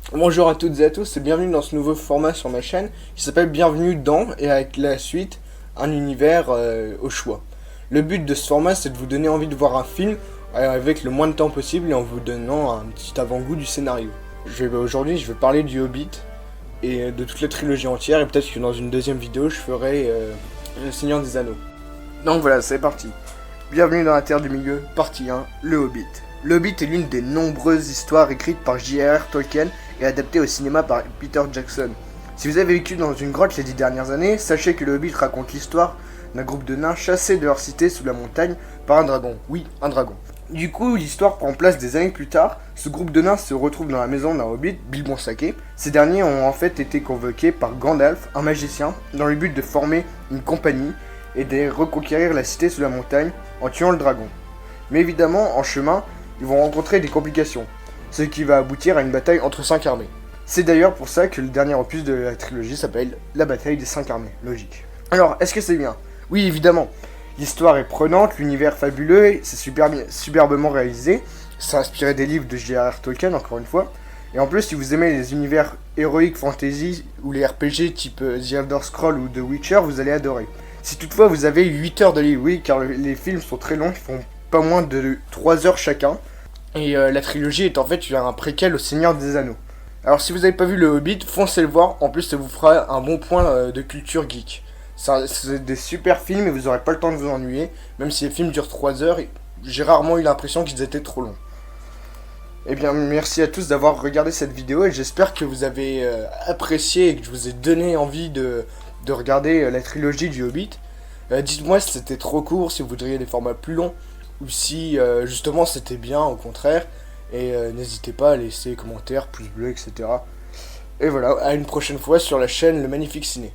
Bonjour à toutes et à tous et bienvenue dans ce nouveau format sur ma chaîne qui s'appelle Bienvenue dans et avec la suite un univers au choix. Le but de ce format c'est de vous donner envie de voir un film avec le moins de temps possible et en vous donnant un petit avant-goût du scénario. Aujourd'hui je vais parler du Hobbit et de toute la trilogie entière et peut-être que dans une deuxième vidéo je ferai Le Seigneur des Anneaux. Donc voilà, c'est parti. Bienvenue dans la Terre du Milieu, partie 1, Le Hobbit. Le Hobbit est l'une des nombreuses histoires écrites par J.R.R. Tolkien et adaptées au cinéma par Peter Jackson. Si vous avez vécu dans une grotte les 10 dernières années, sachez que Le Hobbit raconte l'histoire d'un groupe de nains chassés de leur cité sous la montagne par un dragon. Oui, un dragon. Du coup, l'histoire prend place des années plus tard. Ce groupe de nains se retrouve dans la maison d'un hobbit, Bilbon Saquet. Ces derniers ont en fait été convoqués par Gandalf, un magicien, dans le but de former une compagnie et de reconquérir la cité sous la montagne en tuant le dragon. Mais évidemment, en chemin, ils vont rencontrer des complications, ce qui va aboutir à une bataille entre 5 armées. C'est d'ailleurs pour ça que le dernier opus de la trilogie s'appelle La bataille des 5 armées, logique. Alors, est-ce que c'est bien? Oui, évidemment. L'histoire est prenante, l'univers fabuleux, c'est superbement réalisé, c'est inspiré des livres de J.R.R. Tolkien, encore une fois. Et en plus, si vous aimez les univers héroïques fantasy ou les RPG type The Elder Scrolls ou The Witcher, vous allez adorer. Si toutefois vous avez 8 heures de livre, oui, car les films sont très longs, ils font pas moins de 3 heures chacun. Et la trilogie est en fait un préquel au Seigneur des Anneaux. Alors si vous n'avez pas vu le Hobbit, foncez le voir, en plus ça vous fera un bon point de culture geek. C'est des super films et vous n'aurez pas le temps de vous ennuyer, même si les films durent 3 heures, j'ai rarement eu l'impression qu'ils étaient trop longs. Eh bien merci à tous d'avoir regardé cette vidéo et j'espère que vous avez apprécié et que je vous ai donné envie de regarder la trilogie du Hobbit. Dites-moi si c'était trop court, si vous voudriez des formats plus longs, ou si justement c'était bien au contraire. Et n'hésitez pas à laisser commentaires, pouces bleus, etc. Et voilà, à une prochaine fois sur la chaîne Le Magnifique Ciné.